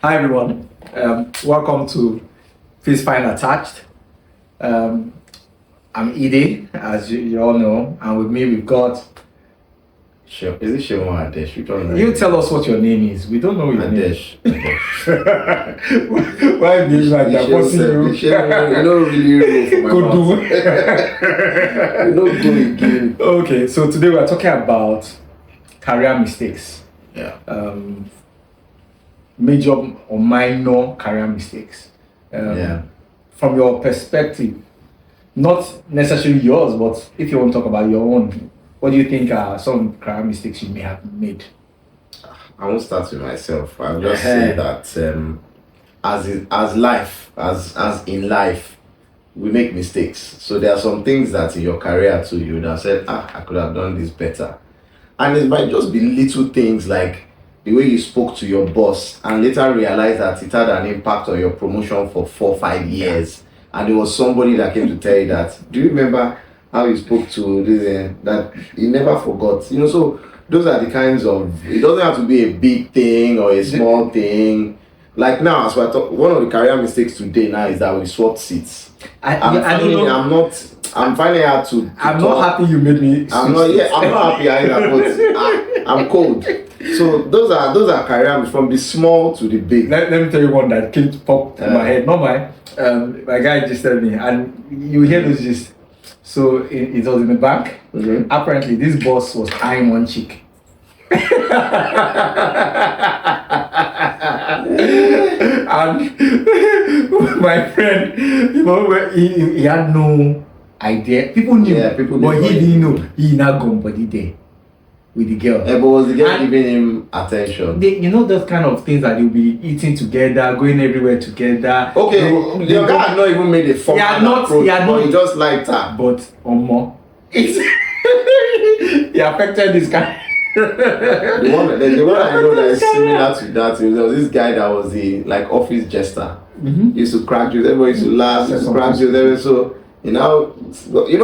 Hi everyone, welcome to Please Find Attached. I'm Ide, as you all know, and with me we've got. Sure. Is it Shemo Adesh? We don't know. You tell us what your name is. We don't know your Adesh. name. Why do you like that? What's you? You don't really roll for my mouth. You don't go again. Okay, so today we're talking about career mistakes. Yeah. Major or minor career mistakes. From your perspective, not necessarily yours, but if you want to talk about your own, what do you think are some career mistakes you may have made? I won't start with myself. I'll just say that as in life, we make mistakes. So there are some things that in your career too you would have said, I could have done this better. And it might just be little things like the way you spoke to your boss and later realized that it had an impact on your promotion for 4-5 years. And it was somebody that came to tell you that, do you remember how you spoke to this, that you never forgot? So those are the kinds of, it doesn't have to be a big thing or a small thing. Like now, as we're talking, one of the career mistakes today now is that we swapped seats. I'm finding out to I'm not happy you made me. I'm not happy either, but I'm cold. So those are careers from the small to the big. Let me tell you one that came to pop in my head. Not mine. My guy just told me, and you hear those just. So it was in the bank. Mm-hmm. Apparently, this boss was eyeing one chick. And my friend, he had no idea. People knew, but he didn't know. He now gone body there with the girl. Yeah, but was the girl giving him attention? Those kind of things that they'll be eating together, going everywhere together. Okay, your guy had not even made a formal approach, but he just liked her. But he affected this guy. the one I know that is similar to that, there was this guy that was the office jester. Mm-hmm. He used to crack jokes, everybody used to laugh, used to crack jokes, so you know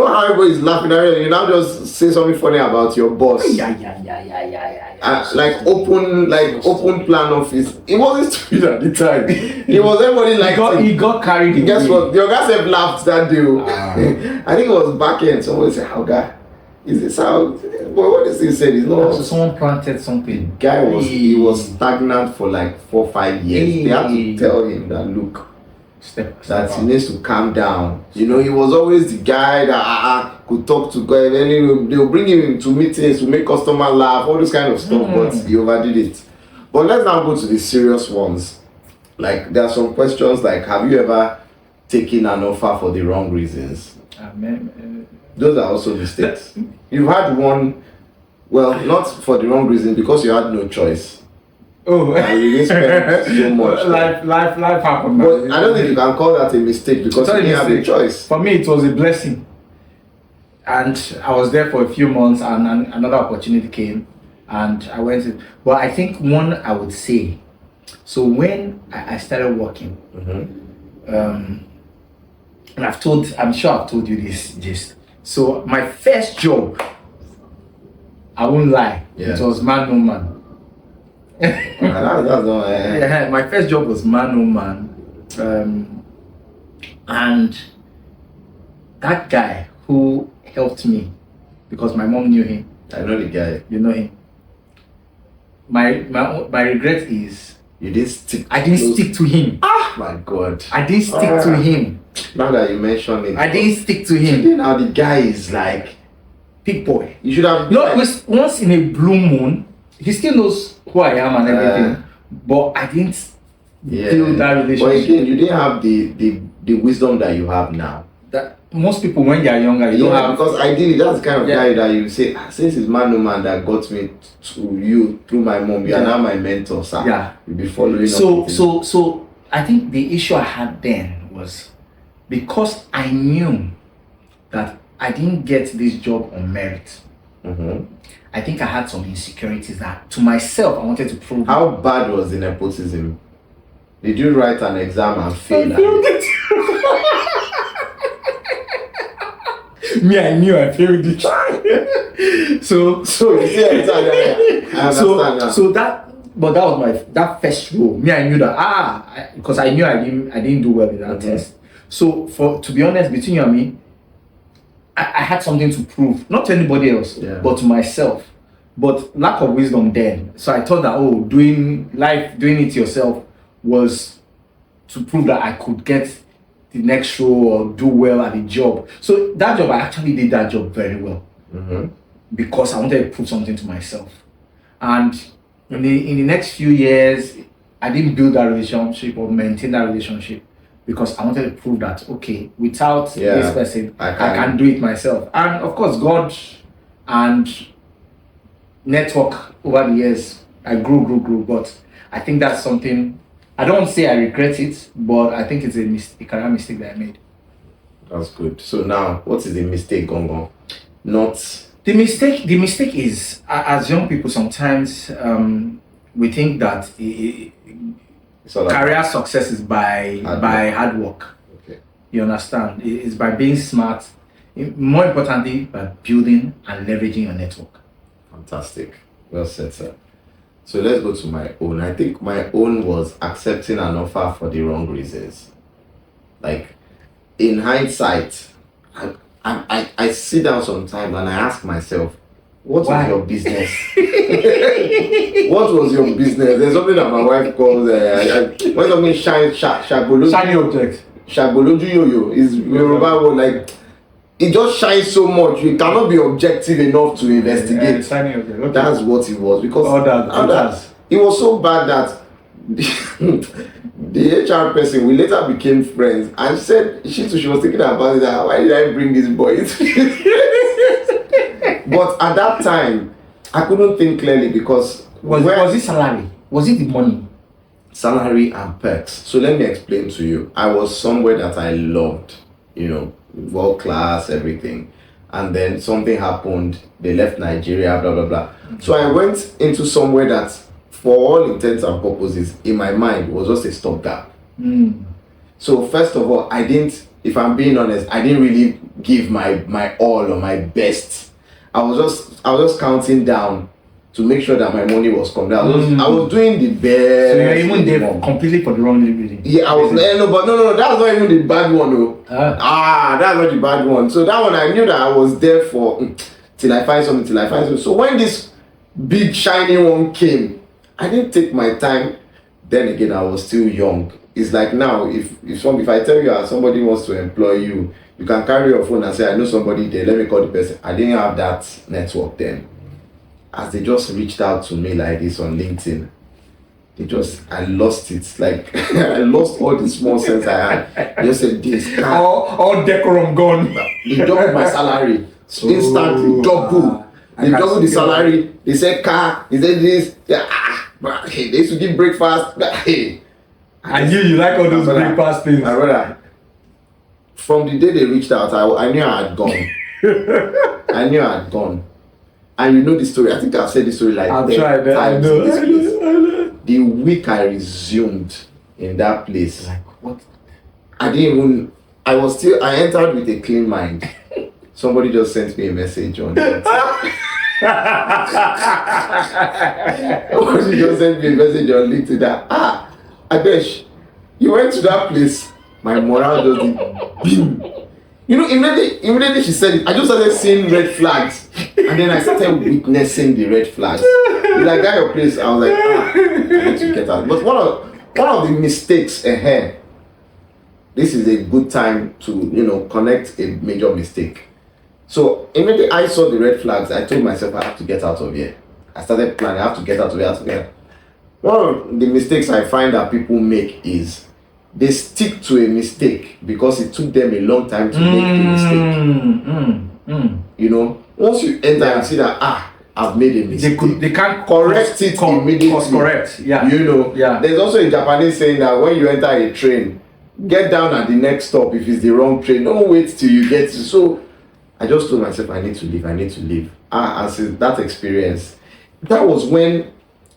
how everybody's laughing at you, you now just say something funny about your boss. Open plan office. It wasn't stupid at the time. It was everybody he got carried away. Guess what? Your guy said laughed that day. I think it was back end. Somebody said, "How guy? Is this how?" What is he said? It's not. So someone planted something. Guy was stagnant for 4-5 years. They had to tell him that look. That he needs to calm down. He was always the guy that could talk to God. And then they'll bring him into meetings to make customer laugh, all this kind of stuff. But he overdid it. But let's now go to the serious ones. There are some questions like, have you ever taken an offer for the wrong reasons? Those are also mistakes. You've had one, well, not for the wrong reason, because you had no choice. Oh, and you didn't spend so much. Life happened. But I don't think you can call that a mistake because you didn't have a choice. For me, it was a blessing. And I was there for a few months, and another opportunity came, and I went in. Well, I think one I would say. So when I started working, and I'm sure I've told you this gist. So my first job, I won't lie, it was man no man. My first job was man no man, and that guy who helped me because my mom knew him. I know the guy. You know him. My regret is you didn't stick. I didn't stick to him. My God! I didn't stick to him. Now that you mention it, I didn't stick to him. Today now the guy is big boy. You should have. Once in a blue moon, he still knows who I am and everything. But I didn't build that relationship. But again, you didn't have the wisdom that you have now. That most people, when they are younger, you don't have. Because ideally, that's the kind of guy that you say, since it's man no man that got me to you through my mom, you are now my mentor, sir. Yeah. You'll be following up. So I think the issue I had then was because I knew that I didn't get this job on merit. I think I had some insecurities that to myself I wanted to prove. How bad was the nepotism? Did you write an exam and fail? Me, I knew I failed it. So you see, I understand now. So that but that was that first role. Me, I knew that because I knew I didn't do well in that test. So to be honest, between you and me, I had something to prove, not to anybody else, but to myself. But lack of wisdom then. So I thought that doing it yourself was to prove that I could get the next role or do well at the job. So that job, I actually did that job very well because I wanted to prove something to myself. And in the next few years, I didn't build that relationship or maintain that relationship because I wanted to prove that, okay, without this person, I can do it myself. And of course, God and network over the years, I grew. But I think that's something, I don't say I regret it, but I think it's a career mistake that I made. That's good. So now, what is the mistake, Gongon? Not... The mistake is, as young people, sometimes we think that career success is by hard work. Okay. You understand? It's by being smart. More importantly, by building and leveraging your network. Fantastic. Well said, sir. So let's go to my own. I think my own was accepting an offer for the wrong reasons. Like, in hindsight, I sit down sometimes and I ask myself, what was your business? What was your business? There's something that my wife calls when something shines, shiny object. Shagoloju yo-yo is Yoruba word, like it just shines so much you cannot be objective enough to investigate. Shiny object. Okay. That's what it was, because it was so bad that the HR person, we later became friends, and said she was thinking about it, that why did I bring this boy into this? But at that time I couldn't think clearly because was it salary? Was it the money? Salary and perks. So let me explain to you. I was somewhere that I loved, world class, everything, and then something happened. They left Nigeria, blah blah blah. So I went into somewhere that, for all intents and purposes, in my mind, was just a stopgap. So first of all, if I'm being honest, I didn't really give my all or my best. I was just counting down to make sure that my money was coming. I was doing the best. So you're even there completely for the wrong reason. Yeah, I was no, that's not even the bad one though. That's not the bad one. So that one, I knew that I was there for till I find something. So when this big shiny one came, I didn't take my time. Then again, I was still young. It's like now, if I tell you somebody wants to employ you, you can carry your phone and say, I know somebody there, let me call the person. I didn't have that network then. As they just reached out to me like this on LinkedIn, I lost it. Like, I lost all the small sense I had. They just said, this car. All decorum gone. They doubled my salary. Instantly, double. They doubled the salary. They said car. They said this. Hey, they used to give breakfast. Hey. I knew you like all those breakfast things. My brother, from the day they reached out, I knew I had gone. And you know the story. I think I've said the story like I'll try that. I know. The week I resumed in that place, like what? I entered with a clean mind. Somebody just sent me a message on it. Somebody just sent me a message on LinkedIn that Adesh, you went to that place. My morale just did boom. Immediately she said it, I just started seeing red flags. And then I started witnessing the red flags. When I got your place, I was like, I need to get out. But one of the mistakes ahead, this is a good time to, connect a major mistake. So immediately I saw the red flags, I told myself I have to get out of here. I started planning, I have to get out of here. One of the mistakes I find that people make is they stick to a mistake because it took them a long time to make the mistake. Once you enter and see that I've made a mistake, they can't correct it immediately. Course correct. Yeah. There's also a Japanese saying that when you enter a train, get down at the next stop if it's the wrong train. Don't wait till you get to. So I just told myself I need to leave. As that experience, that was when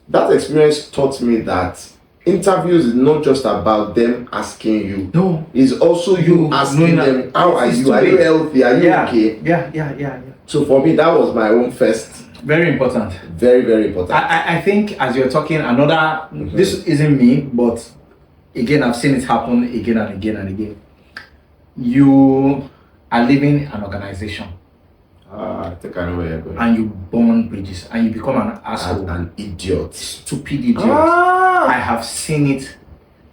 that experience taught me that interviews is not just about them asking you. No. It's also you asking them, how are you? Are you healthy? Are you okay? Yeah. So for me, that was my own first Very important. Very, very important. I think as you're talking, another, this isn't me, but again, I've seen it happen again and again and again. You are leaving an organization I think I know where you're going. and you burn bridges and you become an asshole, An idiot. stupid idiot. I have seen it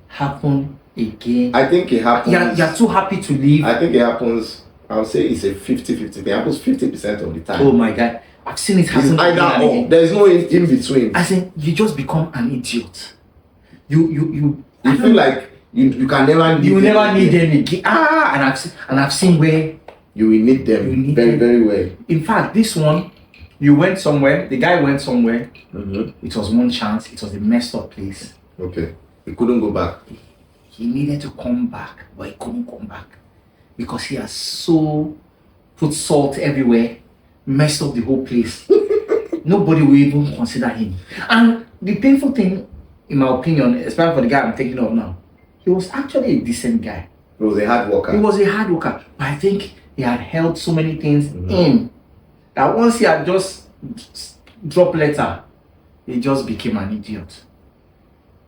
happen again. I think it happens. You're too happy to leave. I think it happens. I would say it's a 50-50 thing. It happens 50% of the time. Oh my God. I've seen it It's happen either again and or. again. There's no in between. I say you just become an idiot. You You feel like you can never need you them never need again. them again. And I've seen where, You will need them You need very, them. very well. in fact, this one, you went somewhere. The guy went somewhere. It was one chance. It was a messed up place. Okay. You couldn't go back. He needed to come back, but he couldn't come back because he has so put salt everywhere, messed up the whole place. Nobody will even consider him. And the painful thing, in my opinion, especially for the guy I'm thinking of now, he was actually a decent guy. He was a hard He worker. was a hard worker, but I think he had held so many things in that once he had just dropped letter, he just became an idiot.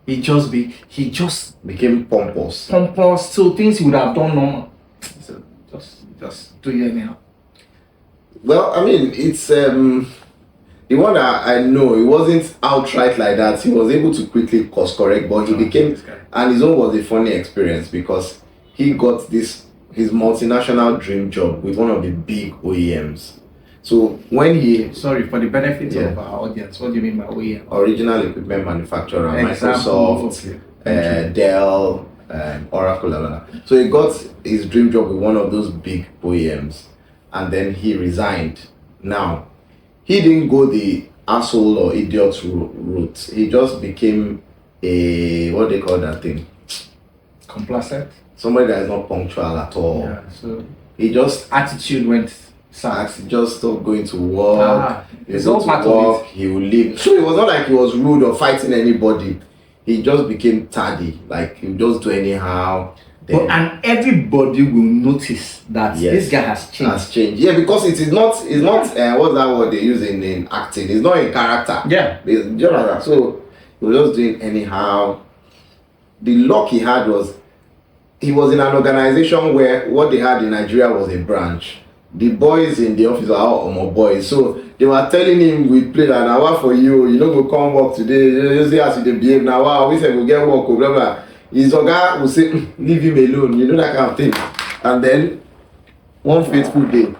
He just Became pompous. pompous, so things he would have done normal. So just do it anyhow. Well, I mean, it's the one that I know, it wasn't outright like that. He was able to quickly course correct, but he became, this guy. and his own was a funny experience because he got his multinational dream job with one of the big OEMs. So when he Sorry, for the benefit Yeah. of our audience, what do you mean by OEM? original equipment manufacturer, Example, Microsoft, okay. Dell, Oracle, blah, blah, blah. So he got his dream job with one of those big OEMs, and then he resigned. Now, he didn't go the asshole or idiot route. He just became a, what they call that thing? Complacent. Somebody that is not punctual at all. Yeah. So He just attitude went south. just stopped going to work. He It's go all to part work, of it. he will leave. So it was not like he was rude or fighting anybody. He just became tardy. Like he would just do anyhow. But, and everybody will notice that Yes. this guy has changed. Has changed. Yeah, because it is not. It's not. What's that word they use in acting? It's not in character. Yeah. It's just like that. So he was just doing anyhow. The luck he had was he was in an organization where what they had in Nigeria was a branch. The boys in the office are all my boys. So they were telling him we played an hour for you. You know, go come work today. You see how they behave now. Wow, we said we'll get work. Blah blah. His guy will say, leave him alone. You know that kind of thing. And then one fateful day,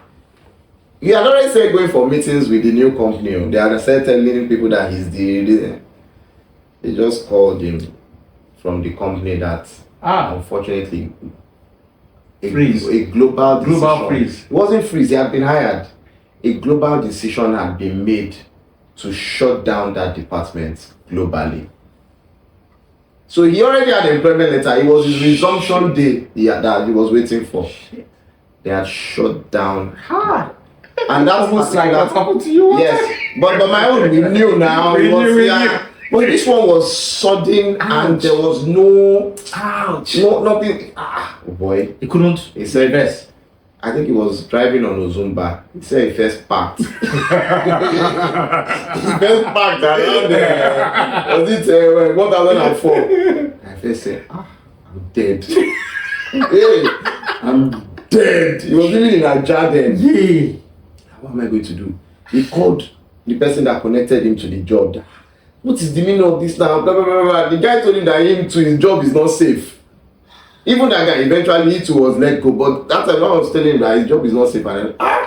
he had already said going for meetings with the new company. They had said telling people that he's the. They just called him from the company that unfortunately Freeze. a global decision. Freeze. It wasn't freeze, he had been hired. A global decision had been made to shut down that department globally. So he already had an employment letter. It was his resumption day that he was waiting for. They had shut down. And that's Almost like particular- what happened to you. Yes, but my own we knew now. We It was, knew. yeah. But this one was sudden and Ouch. there was no Ouch. nothing. Oh boy. He couldn't He said reverse. I think he was driving on Ozumba. He said he first parked. He first parked around there. Was it 1004? I first said, I'm dead. Hey, I'm dead. He was living in a garden. Yeah. What am I going to do? He called the person that connected him to the job. What is the meaning of this now? Blah, blah, blah, blah. The guy told him that his job is not safe. Even that guy, eventually he too was let go. But that time I was telling him that his job is not safe. And then,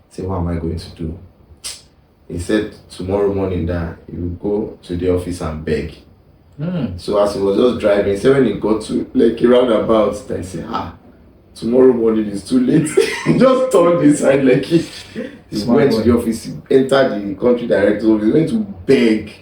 he said, what am I going to do? He said, tomorrow morning that he will go to the office and beg. So as he was just driving, he said when he got to like a roundabout, then he said, tomorrow morning is too late. He just turned inside like he went to the office, he entered the country director's office, he went to beg.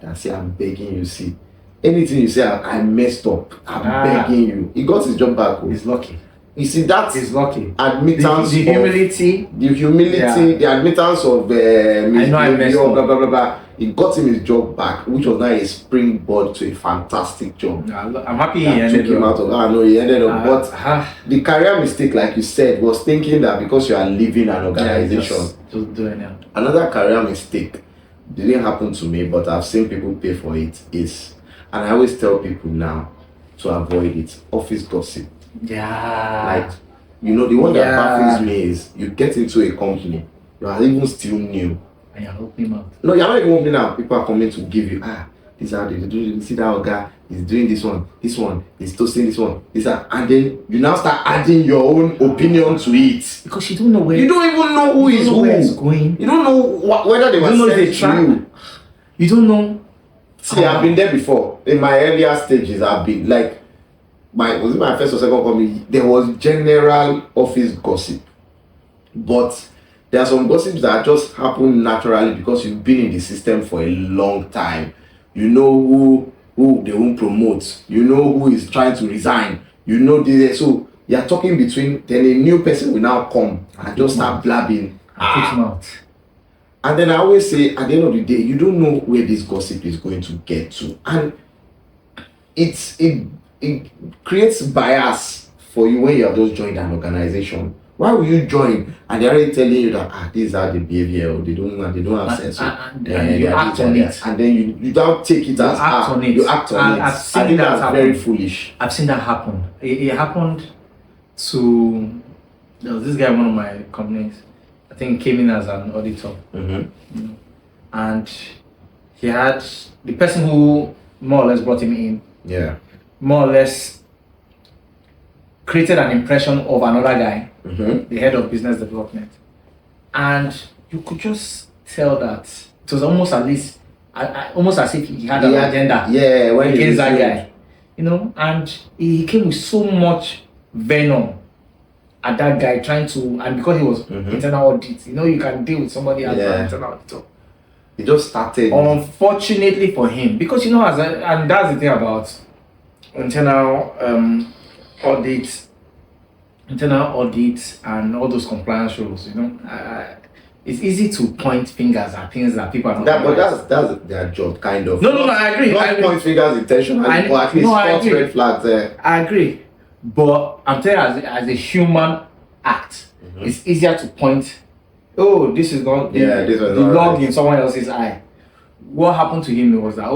And say, I'm begging you, see. Anything you say, I messed up. I'm begging you. He got his job back. He's lucky. You see that He's lucky. admittance, The humility. Yeah. the admittance of I know I messed up. blah blah blah blah. It got him his job back, which was now a springboard to a fantastic job. I'm happy he That ended took him well. out of. I know he ended up, but the career mistake, like you said, was thinking that because you are leaving an organization. Just doing it. Another career mistake didn't happen to me, but I've seen people pay for it. Is, and I always tell people now to avoid it. Office gossip. Yeah. Like, you know, the one that Yeah. baffles me is you get into a company, you are even still new. And you're helping him out. No, you're not even opening out. People are coming to give you, this is how they do it. See that guy, he's doing this one, he's toasting this one, and then you now start adding your own opinion to it. Because you don't know where. You don't even know who is who. Where it's going. You don't know whether they were You don't know sent if to they you. You don't know. See, I've been there before. In my earlier stages, I've been like, was it my first or second company? There was general office gossip, but there are some gossips that just happen naturally because you've been in the system for a long time. You know who they won't promote. You know who is trying to resign. You know this. So you're talking between. Then a new person will now come and just start blabbing. Put him out. And then I always say, at the end of the day, you don't know where this gossip is going to get to, and it creates bias for you when you have just joined an organization. Why will you join and they're already telling you that this is how they behave here, or they don't have sense, and you act on it, and then you don't take it as act on it. You act on it. I've I seen think that that's happen. very foolish. I've seen that happen. It happened to there was this guy in one of my companies. I think he came in as an auditor, and he had the person who more or less brought him in. Yeah. More or less created an impression of another guy, the head of business development, and you could just tell that it was almost almost as if he had an agenda. Yeah, when against that guy, you know, and he came with so much venom at that guy, trying to, and because he was internal audit, you know, you can deal with somebody as an internal auditor. He just started. Unfortunately for him, because you know, and that's the thing about internal audit and all those compliance rules, you know, it's easy to point fingers at things that people are not. But that's their job, kind of. No, I agree. Not point fingers intentionally, or at least spot red flags there. I agree, but I'm telling you, as a human act, it's easier to point. Oh, this is not the log in someone else's eye. What happened to him was that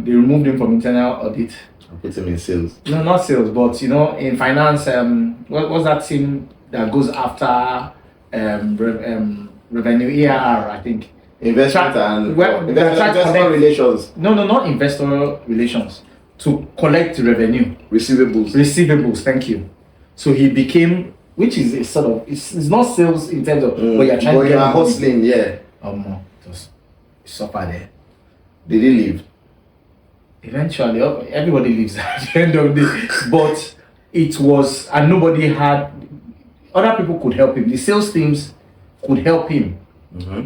they removed him from internal audit. Put him in sales. No, not sales, but you know, in finance, what's that team that goes after revenue, ERR, I think. Investment and investor relations. No, not investor relations. To collect revenue. Receivables, thank you. So he became, which is a sort of, it's not sales in terms of what you're trying to get. Hustling, yeah. Just suffer there. Did he leave? Eventually, everybody leaves at the end of the day. But it was, and nobody had, other people could help him. The sales teams could help him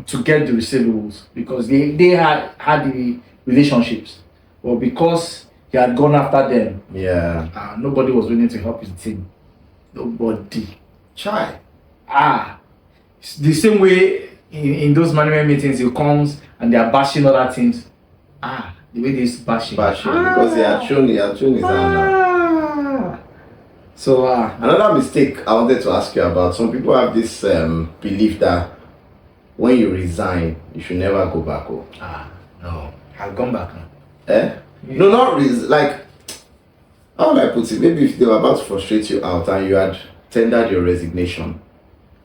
to get the receivables because they had the relationships. But because he had gone after them, nobody was willing to help his team. Nobody. Try. It's the same way in those management meetings, he comes and they are bashing other teams. The way they used to bash him. Because he had shown his hand now. So another mistake I wanted to ask you about. Some people have this belief that when you resign, you should never go back home. No, I've gone back now. No, not like, how would I put it? Maybe if they were about to frustrate you out and you had tendered your resignation,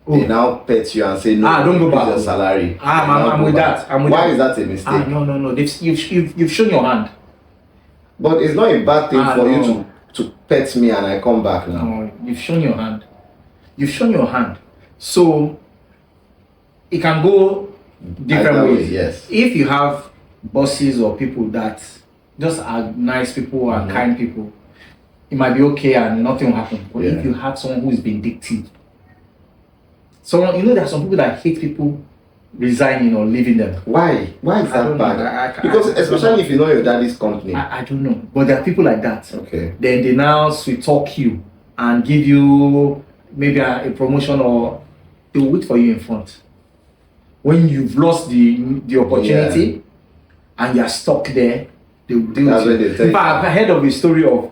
they now pet you and say, no, don't go back. Your salary. I'm with that. Why is that a mistake? No. You've shown your hand. But it's not a bad thing for you to pet me and I come back now. No, you've shown your hand. So it can go different ways. Yes. If you have bosses or people that just are nice people and kind people, it might be okay and nothing will happen. But if you have someone who is vindictive, someone, you know, there are some people that hate people resigning or leaving them. Why is that bad? Because especially if you know your daddy's company. I don't know, but there are people like that. Okay. Then they now sweet talk you and give you maybe a promotion, or they will wait for you in front. When you've lost the opportunity and you're stuck there, they will deal That's with when you. they tell In you. fact, I've heard of a story of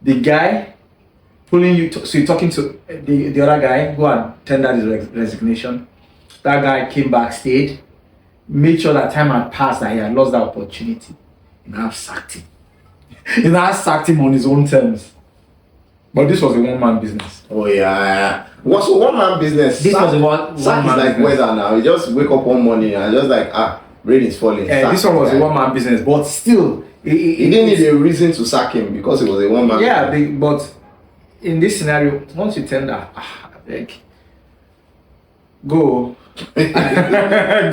the guy pulling you, so you're talking to the other guy who had tendered his resignation. That guy came backstage, made sure that time had passed, that he had lost that opportunity. He now sacked him. He now sacked him on his own terms. But this was a one-man business. Oh yeah. What's a one-man business? This was a one-man Sack is like business. weather now. You just wake up one morning and just like, rain is falling. Sack This one was the a guy. one-man business, but still, He didn't need a reason to sack him because it was a one-man. yeah, business. but in this scenario, once you tender, like, go.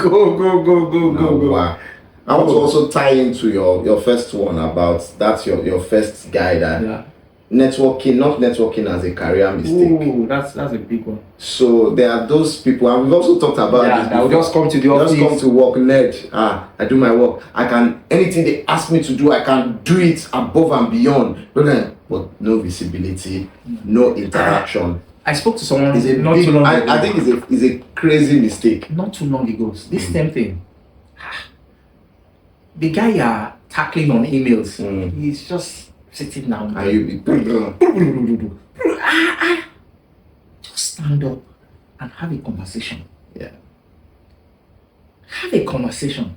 go. Wow. I want to also tie into your first one about that's your first guy that Yeah. networking, not networking as a career mistake. Ooh, that's a big one. So there are those people, and we've also talked about Yeah, this. that will before. just come to the office. Just come to work, nerd. I do my work. I can anything they ask me to do, I can do it above and beyond. But no visibility, no interaction. I spoke to someone It's a not big, too long ago. I think it's a crazy mistake. Not too long ago. This same thing. The guy you're tackling on emails, he's just sitting down. And you be Just stand up and have a conversation. yeah. Have a conversation.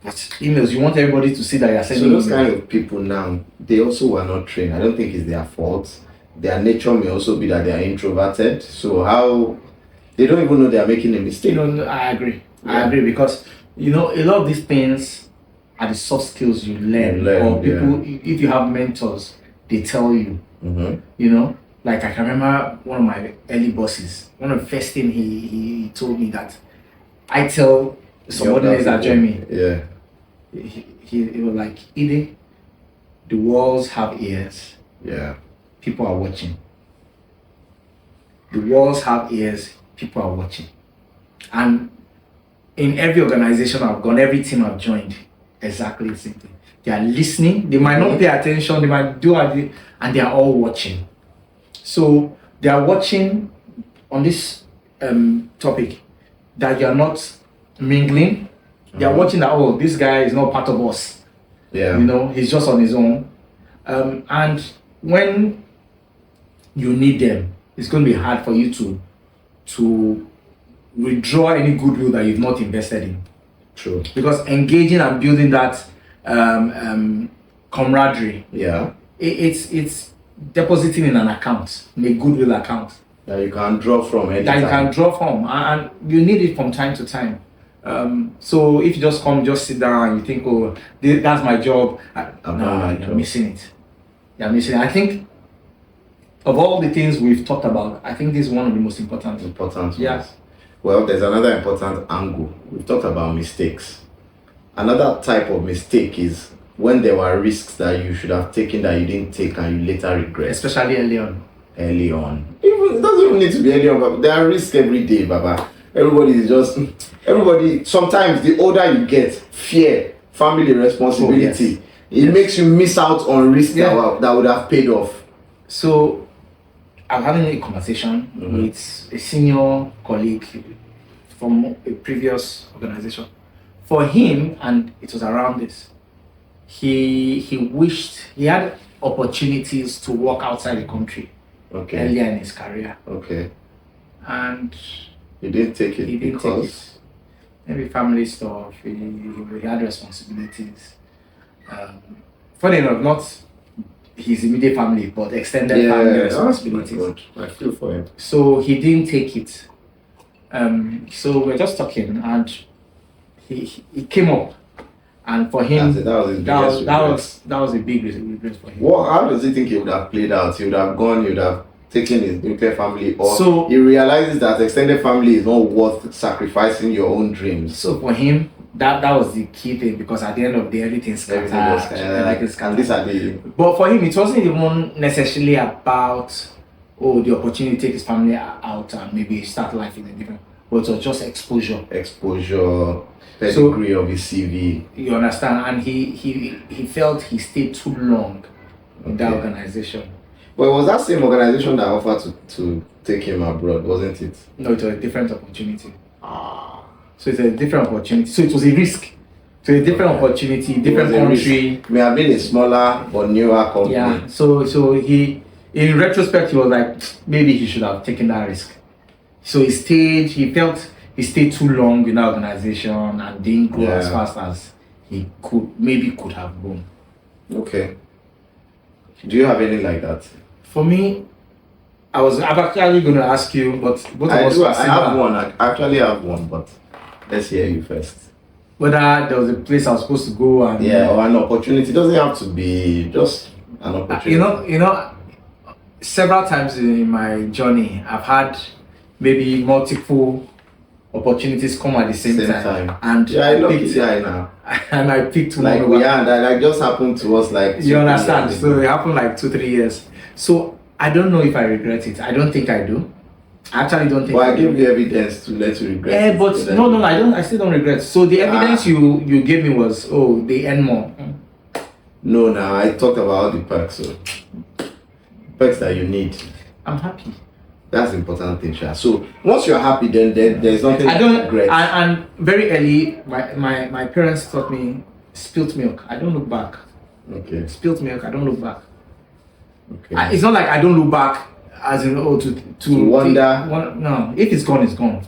But emails, you want everybody to see that you're So sending those emails. kind of people now, they also were not trained. I don't think it's their fault. Their nature may also be that they are introverted. So how they don't even know they are making a mistake. I agree. I Yeah. agree, because a lot of these things are the soft skills you learn. You learn, or people, if you have mentors, they tell you. Mm-hmm. Like I can remember one of my early bosses. One of the first thing he told me that I tell subordinates that join me. Yeah. He was like, Ide, the walls have ears. Yeah. People are watching. The walls have ears. People are watching. And in every organization I've gone, every team I've joined, exactly the same thing. They are listening. They might not pay attention. They might do it, and they are all watching. So they are watching on this topic that you are not mingling. They are watching that, oh, this guy is not part of us. Yeah. He's just on his own. And when you need them, it's going to be hard for you to withdraw any goodwill that you've not invested in. True. Because engaging and building that camaraderie, Yeah. it's depositing in an account, in a goodwill account That you can draw from anytime. that you can draw from, and you need it from time to time. So if you just come, just sit down, and you think, oh, that's my job, I've done my you're job. missing it. You're missing it. I think of all the things we've talked about, I think this is one of the most important. Important. Yeah. ones. Well, there's another important angle. We've talked about mistakes. Another type of mistake is when there were risks that you should have taken that you didn't take and you later regret Especially early on. early on. It doesn't even need to be early on, but there are risks every day, Baba. Everybody, sometimes the older you get, fear, family responsibility, it makes you miss out on risks that would have paid off. So I'm having a conversation with a senior colleague from a previous organization. For him, and it was around this, he wished he had opportunities to work outside the country Okay. earlier in his career, Okay. and You didn't take it he didn't take because it. Maybe family stuff. He had responsibilities. Funny enough, not his immediate family, but extended family responsibilities. Oh my God. I feel for him. So he didn't take it. So we're just talking, and he came up, and for him, That was his biggest regret. that was a big regret for him. How does he think he would have played out? He would have gone, he would have taken his nuclear family, or So- he realizes that extended family is not worth sacrificing your own dreams. So for him, that was the key thing, because at the end of the day, everything's scattered. Everything was everything's and these scattered. are the But for him, it wasn't even necessarily about the opportunity to take his family out and maybe start life in a different. But it was just exposure. exposure, pedigree of his CV. You understand? And he felt he stayed too long in that Okay. organization. But it was that same organization that offered to take him abroad, wasn't it? No, it was a different opportunity. Ah. So it's a different opportunity. So it was a risk. So a different Okay. opportunity, It different was a risk. country. May have been a smaller but newer company. Yeah. So he, in retrospect, he was like, maybe he should have taken that risk. So he stayed. He felt he stayed too long in that organization and didn't grow as Yeah. fast as he could have grown. Okay. Do you have any like that? For me, I'm actually going to ask you, but both of I us do. were I similar. have one. I actually have one, but let's hear you first. Whether there was a place I was supposed to go and Yeah, or an opportunity. It doesn't have to be just an opportunity. you know, several times in my journey, I've had maybe multiple opportunities come at the same time. And yeah, I love picked, this guy now. and I picked one Like over. we are, that like just happened to us. Like You understand? 2 years So ago. it happened like 2-3 years. So I don't know if I regret it. I don't think I do. I actually don't think. But I do. gave you evidence to let you regret. it, But so that- no, I don't. I still don't regret. So the evidence you gave me was, oh, they earn more. No, now I talked about the perks. So perks that you need. I'm happy. That's the important thing, Sha. So once you're happy, then there's nothing I don't to regret. and very early my parents taught me spilt milk. I don't look back. Okay. Spilt milk, I don't look back. Okay. It's not like I don't look back as in to wonder. No, if it's gone, it's gone.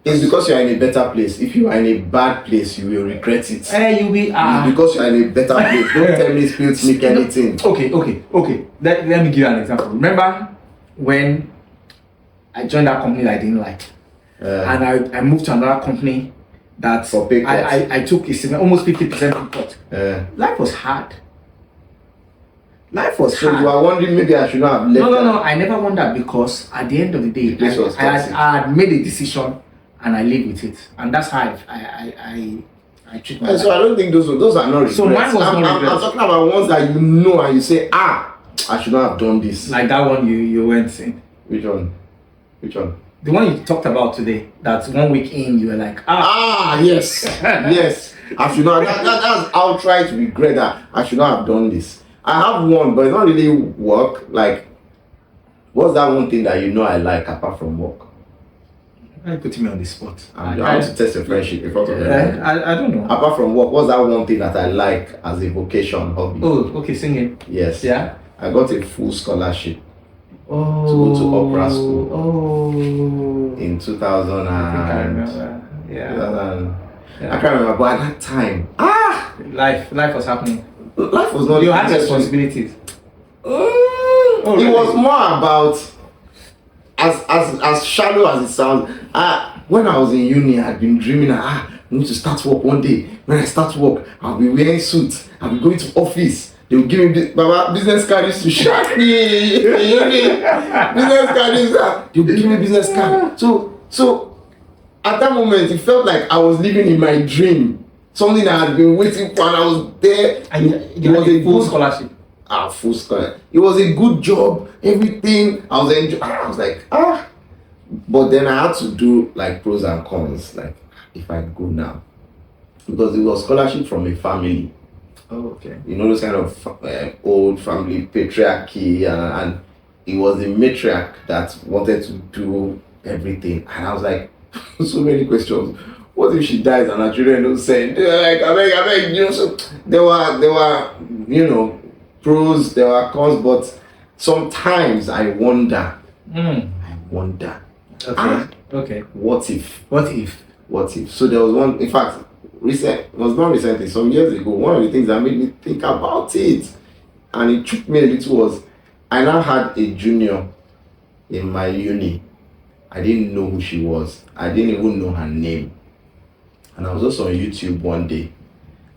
It's because you're in a better place. If you are in a bad place, you will regret it. You'll be It's because you're in a better place. Don't tell me spilt milk anything. Okay. Let me give you an example. Remember when I joined that company that I didn't like, and I moved to another company that For pay cut. I took almost 50% pay cut. Life was hard. Life was So hard. you are wondering maybe I should not have left. No. I never wondered because at the end of the day, This was toxic. I had made a decision and I live with it, and that's how I treat my And so life. I don't think those are not regrets. So mine was I'm, not I'm regrets. talking about ones that you know and you say, I should not have done this. Like that one you went in, Which one? the one you talked about today. That 1 week in, you were like, Yes. Yes. I should not. That's outright regret that I should not have done this. I have one, but it's not really work. Like, what's that one thing that you know I like apart from work? Why are you putting me on the spot? I want to test your friendship in front of everyone. I don't know. Apart from work, what's that one thing that I like as a vocation, hobby? Oh, okay, singing. Yes. Yeah. I got a full scholarship Oh. to go to opera school. Oh. In 2000 I think I and remember. Yeah. 2000. Yeah. I can't remember, but at that time, Life was happening. life was not. You had responsibilities. It was more about as shallow as it sounds. When I was in uni, I had been dreaming. I need to start work one day. When I start work, I'll be wearing suits. I'll be going to office. They will give me Baba business card used to shock me. In uni, business card is they will give me business card. So at that moment, it felt like I was living in my dream. Something I had been waiting for, and I was there. And you was had a a full good scholarship. full scholarship. It was a good job. Everything I was enjoying. I was like But then I had to do like pros and cons. Like if I go now, because it was scholarship from a family. Oh, okay. You know, those kind of old family patriarchy, and it was the matriarch that wanted to do everything, and I was like, so many questions. What if she dies and her children don't send? They were like, I beg, you know. So there were, you know, pros, there were cons, but sometimes I wonder. Okay. Okay. What if? What if? So there was one. In fact, it was not recently, some years ago. One of the things that made me think about it, and it took me a little, was I now had a junior in my uni. I didn't know who she was. I didn't even know her name. And I was also on YouTube one day,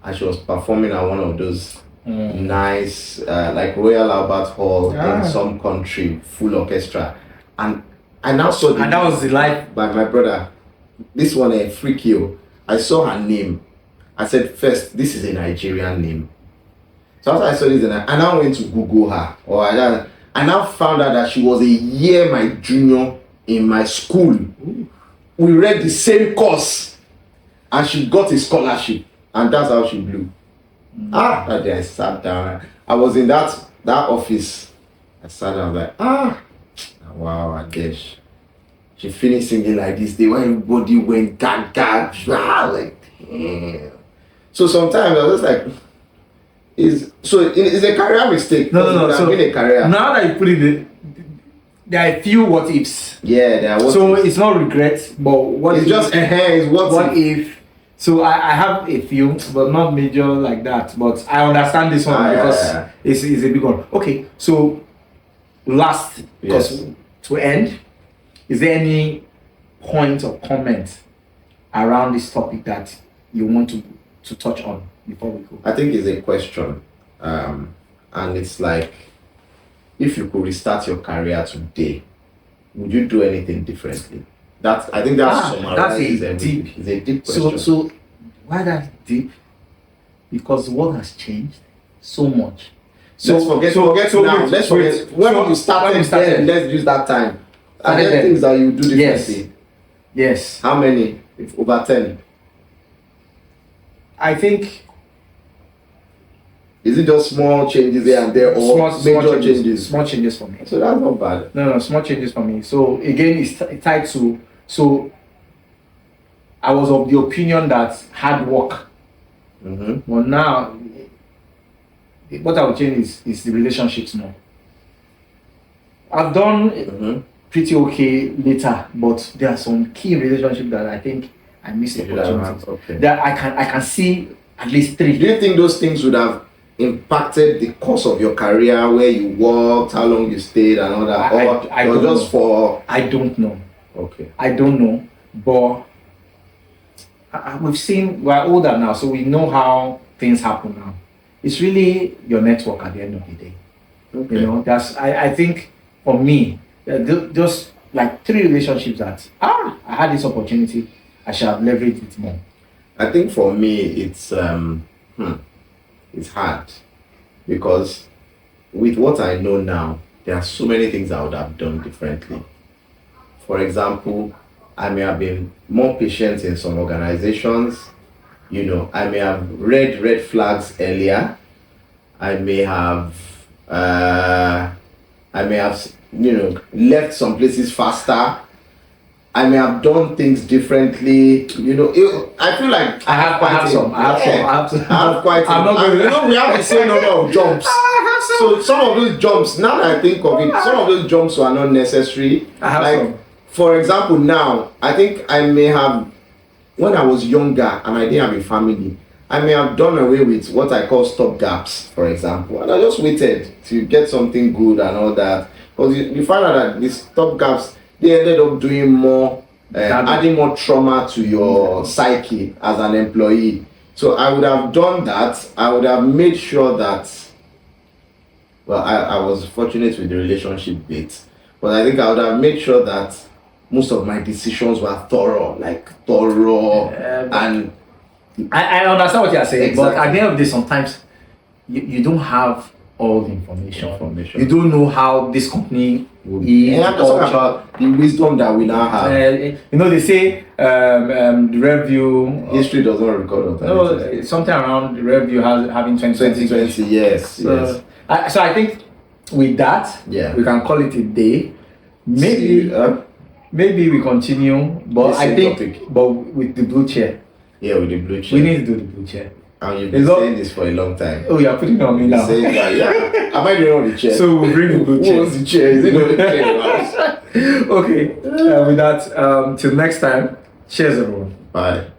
and she was performing at one of those nice, like Royal Albert Hall in some country, full orchestra. And I now saw And that was the life. by my brother. This one a freak you. I saw her name. I said, first, this is a Nigerian name. So after I saw this, I now went to Google her. I now found out that she was a year my junior in my school. We read the same course, and she got a scholarship, and that's how she blew. That day I sat down. I was in that office I sat down like, wow, Adesh. She finished singing like this. Day when everybody went gaga, like, damn. So sometimes I was like, it's a career mistake. No. So been a career. Now that you put it, there are a few what ifs. Yeah, there are what So ifs. it's not regret, but what It's if, just it's what if. So I have a few, but not major like that. But I understand this one because it's a big one. Okay, so last, because to end, is there any point or comment around this topic that you want to touch on before we go? I think it's a question, and it's like, if you could restart your career today, would you do anything differently? I think that's deep. It's a deep question. So why that's deep? Because the world has changed so much. So let's forget when you started. Then let's use that time. Are there things that you do differently? Yes. How many? If over 10. I think. Is it just small changes here and there, or major changes? Small changes for me. So that's not bad. No, small changes for me. So again, it's tied to. So I was of the opinion that hard work. Mm-hmm. But now, what I would change is the relationships more. I've done pretty okay later, but there are some key relationships that I think I missed the opportunity. Okay. That I can see at least 3. Do you think those things would have impacted the course of your career, where you worked, how long you stayed, and all that? I don't just know. for? I don't know. Okay. I don't know, but we've seen, we're older now, so we know how things happen now. It's really your network at the end of the day. Okay. You know, I think for me, just like 3 relationships that I had this opportunity, I should have leveraged it more. I think for me it's hard, because with what I know now, there are so many things I would have done differently. For example, I may have been more patient in some organizations. You know, I may have read red flags earlier. I may have left some places faster. I may have done things differently. You know, I feel like I have quite. I'm not going to. We have the same number of jumps. So some of those jumps, now that I think of it, some of those jumps were not necessary. I have some. For example, now I think I may have, when I was younger and I didn't have a family, I may have done away with what I call stop gaps, for example, and I just waited to get something good and all that. Because you find out that these stop gaps, they ended up doing more, adding more trauma to your psyche as an employee. So I would have done that. I would have made sure that, well, I was fortunate with the relationship bit, but I think I would have made sure that most of my decisions were thorough, and I understand what you're saying, Exactly. but at the end of the day, sometimes you don't have all the information. You don't know how this company is. I'm just talking about the wisdom that we now have. You know, they say the review. History does not record. No, something around the review having 2020, yes. So I think with that, we can call it a day. Maybe we continue, but I think, but with the blue chair. Yeah, with the blue chair. We need to do the blue chair. And you've been saying this for a long time. Oh, you're putting it on me now. Saying that, yeah. Am I the one on the chair? So we'll bring the blue chair. Who owns the chair? Is it not the chair? Okay. With that, till next time. Cheers, everyone. Bye.